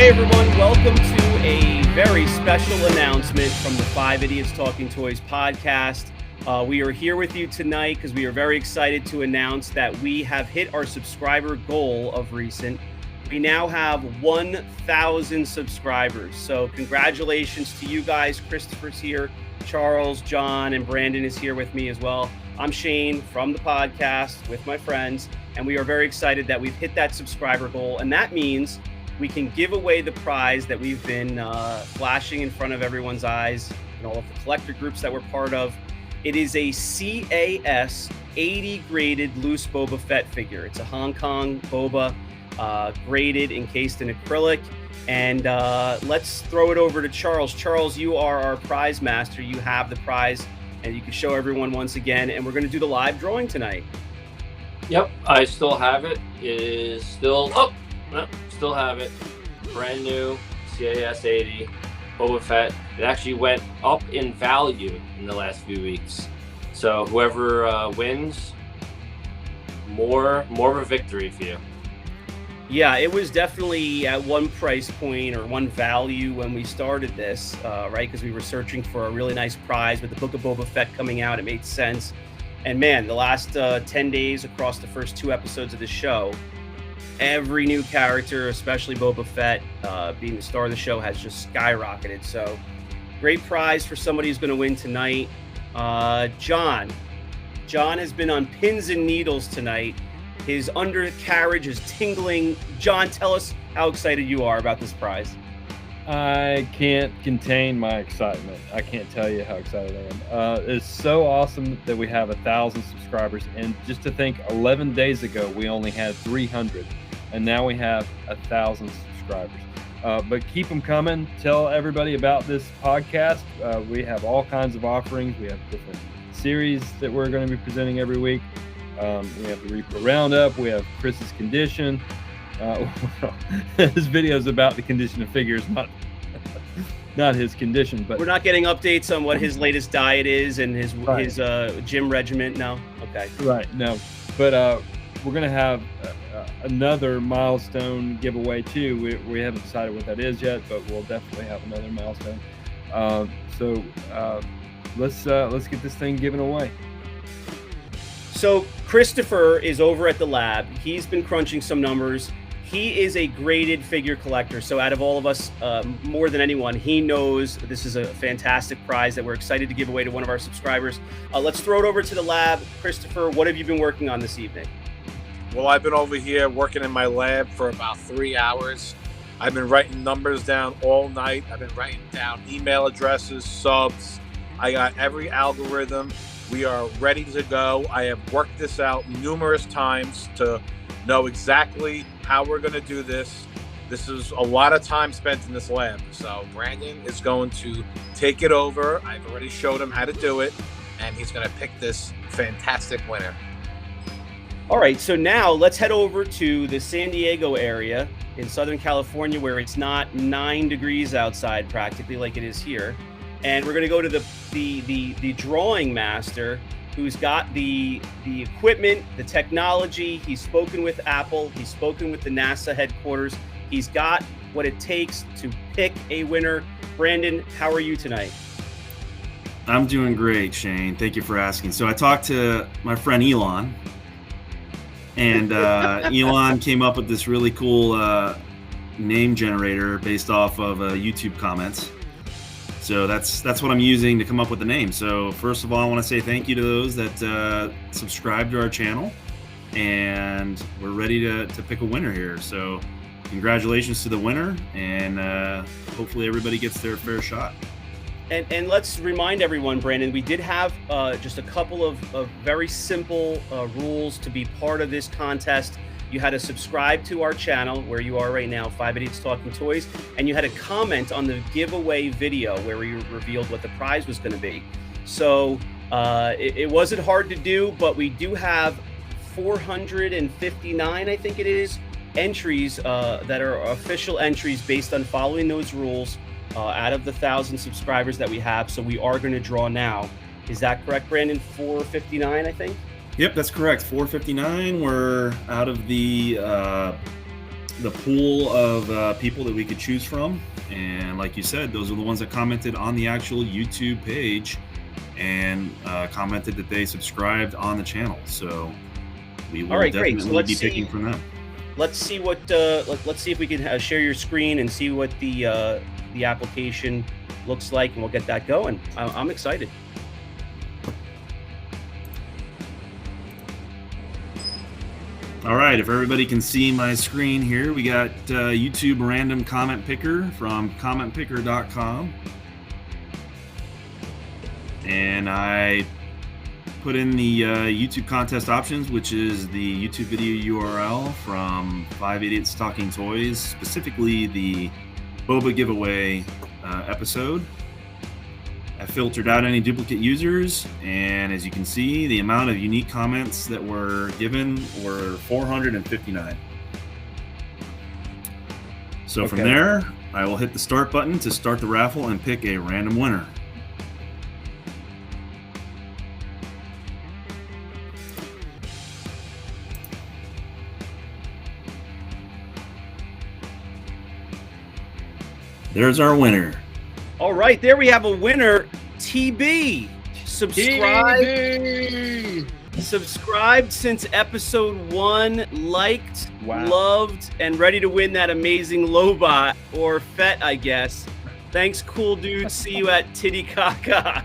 Hey everyone, welcome to a very special announcement from the Five Idiots Talking Toys podcast. We are here with you tonight because we are very excited to announce that we have hit our subscriber goal of recent. We now have 1,000 subscribers. So congratulations to you guys. Christopher's here, Charles, John, and Brandon is here with me as well. I'm Shane from the podcast with my friends, and we are very excited that we've hit that subscriber goal. And that means we can give away the prize that we've been flashing in front of everyone's eyes and all of the collector groups that we're part of. It is a CAS 80 graded loose Boba Fett figure. It's a Hong Kong Boba, graded, encased in acrylic. And let's throw it over to Charles. Charles, you are our prize master. You have the prize, and you can show everyone once again. And we're going to do the live drawing tonight. Yep, I still have it. It is still up. No, still have it. Brand new CAS 80 Boba Fett. It actually went up in value in the last few weeks. So whoever wins, more of a victory for you. Yeah, it was definitely at one price point or one value when we started this, right? Because we were searching for a really nice prize with the Book of Boba Fett coming out. It made sense. And man, the last 10 days across the first 2 episodes of the show, every new character, especially Boba Fett, being the star of the show, has just skyrocketed. So great prize for somebody who's going to win tonight. John has been on pins and needles tonight. His undercarriage is tingling. John, tell us how excited you are about this prize. I can't contain my excitement. I can't tell you how excited I am. It's so awesome that we have 1,000 subscribers. And just to think, 11 days ago, we only had 300. And now we have 1,000 subscribers. But keep them coming. Tell everybody about this podcast. We have all kinds of offerings. We have different series that we're going to be presenting every week. We have the Reaper Roundup. We have Chris's Condition. His video is about the condition of figures, not his condition. But we're not getting updates on what his latest diet is and his gym regimen. No, okay, right, no. But we're gonna have another milestone giveaway too. We haven't decided what that is yet, but we'll definitely have another milestone. So let's get this thing given away. So Christopher is over at the lab. He's been crunching some numbers. He is a graded figure collector. So out of all of us, more than anyone, he knows this is a fantastic prize that we're excited to give away to one of our subscribers. Let's throw it over to the lab. Christopher, what have you been working on this evening? Well, I've been over here working in my lab for about 3 hours. I've been writing numbers down all night. I've been writing down email addresses, subs. I got every algorithm. We are ready to go. I have worked this out numerous times to know exactly how we're going to do this. This is a lot of time spent in this lab. So Brandon is going to take it over. I've already showed him how to do it, and he's going to pick this fantastic winner. All right, so now let's head over to the San Diego area in Southern California, where it's not 9 degrees outside practically like it is here. And we're going to go to the drawing master, who's got the equipment, the technology. He's spoken with Apple. He's spoken with the NASA headquarters. He's got what it takes to pick a winner. Brandon, how are you tonight? I'm doing great, Shane. Thank you for asking. So I talked to my friend Elon, and Elon came up with this really cool name generator based off of YouTube comments. So that's what I'm using to come up with the name. So first of all, I want to say thank you to those that subscribe to our channel, and we're ready to pick a winner here. So congratulations to the winner, and hopefully everybody gets their fair shot. And let's remind everyone, Brandon, we did have just a couple of very simple rules to be part of this contest. You had to subscribe to our channel, where you are right now, Five Idiots Talking Toys, and you had to comment on the giveaway video where we revealed what the prize was going to be. So it wasn't hard to do, but we do have 459, I think it is, entries that are official entries based on following those rules out of the 1,000 subscribers that we have. So we are going to draw now. Is that correct, Brandon? 459, I think? Yep, that's correct. 459. We're out of the the pool of people that we could choose from. And like you said, those are the ones that commented on the actual YouTube page and commented that they subscribed on the channel. So we will definitely be picking from them. Let's see what. Let's see if we can share your screen and see what the application looks like, and we'll get that going. I'm excited. All right, if everybody can see my screen here, we got YouTube Random Comment Picker from commentpicker.com. And I put in the YouTube contest options, which is the YouTube video URL from 5 Idiots Talking Toys, specifically the Boba giveaway episode. I filtered out any duplicate users, and as you can see, the amount of unique comments that were given were 459. So from there, I will hit the start button to start the raffle and pick a random winner. There's our winner. All right, there we have a winner. TB, subscribed since episode 1, liked, loved, and ready to win that amazing Lobot or Fett, I guess. Thanks, cool dude. See you at Titicaca.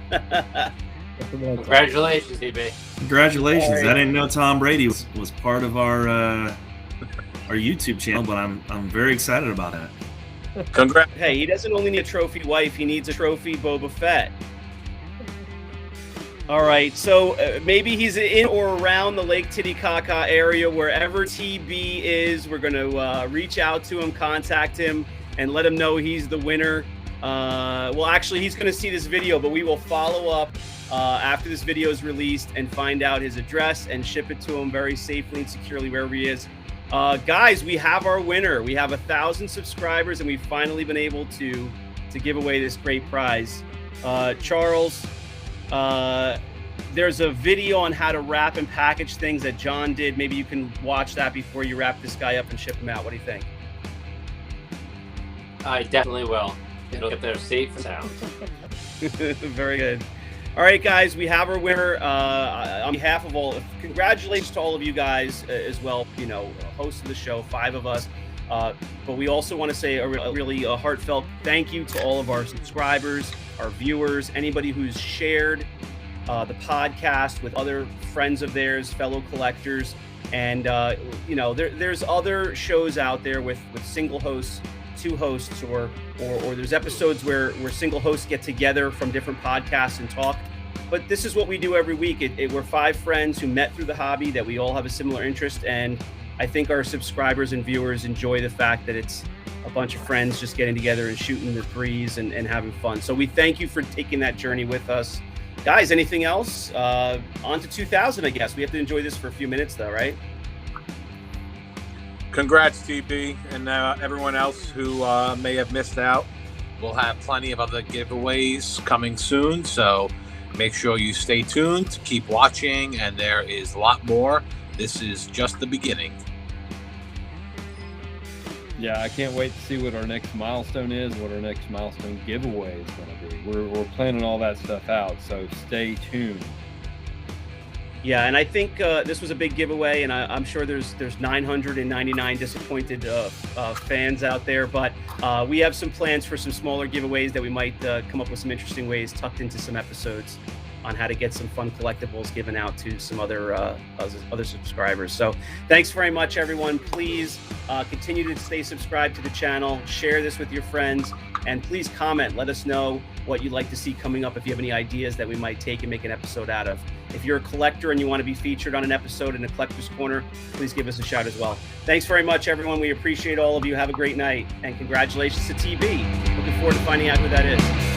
Congratulations, TB. Congratulations. Right. I didn't know Tom Brady was part of our YouTube channel, but I'm very excited about that. Congrats. Hey, he doesn't only need a trophy wife, he needs a trophy Boba Fett. All right, so maybe he's in or around the Lake Titicaca area. Wherever TB is, we're going to reach out to him, contact him, and let him know he's the winner. Well, actually, he's going to see this video, but we will follow up after this video is released and find out his address and ship it to him very safely and securely wherever he is. Guys, we have our winner. We have 1,000 subscribers, and we've finally been able to give away this great prize. Charles, there's a video on how to wrap and package things that John did. Maybe you can watch that before you wrap this guy up and ship him out. What do you think? I definitely will. It'll get there safe and sound. Very good. All right, guys, we have our winner. On behalf of all, congratulations to all of you guys as well. You know, hosts of the show, 5 of us. But we also want to say a really heartfelt thank you to all of our subscribers, our viewers, anybody who's shared the podcast with other friends of theirs, fellow collectors. And, you know, there's other shows out there with single hosts, 2 hosts, or there's episodes where single hosts get together from different podcasts and talk. But this is what we do every week. We're 5 friends who met through the hobby, that we all have a similar interest. And I think our subscribers and viewers enjoy the fact that it's a bunch of friends just getting together and shooting the breeze and having fun. So we thank you for taking that journey with us. Guys, anything else? On to 2000, I guess. We have to enjoy this for a few minutes, though, right? Congrats, TB, and everyone else who may have missed out. We'll have plenty of other giveaways coming soon, so make sure you stay tuned to keep watching, and there is a lot more. This is just the beginning. Yeah, I can't wait to see what our next milestone is, what our next milestone giveaway is going to be. We're planning all that stuff out, so stay tuned. Yeah, and I think this was a big giveaway, and I'm sure there's 999 disappointed fans out there, but we have some plans for some smaller giveaways that we might come up with some interesting ways tucked into some episodes on how to get some fun collectibles given out to some other subscribers. So thanks very much, everyone. Please continue to stay subscribed to the channel, share this with your friends, and please comment. Let us know what you'd like to see coming up if you have any ideas that we might take and make an episode out of. If you're a collector and you want to be featured on an episode in the Collector's Corner, please give us a shout as well. Thanks very much, everyone. We appreciate all of you. Have a great night, and congratulations to TB. Looking forward to finding out who that is.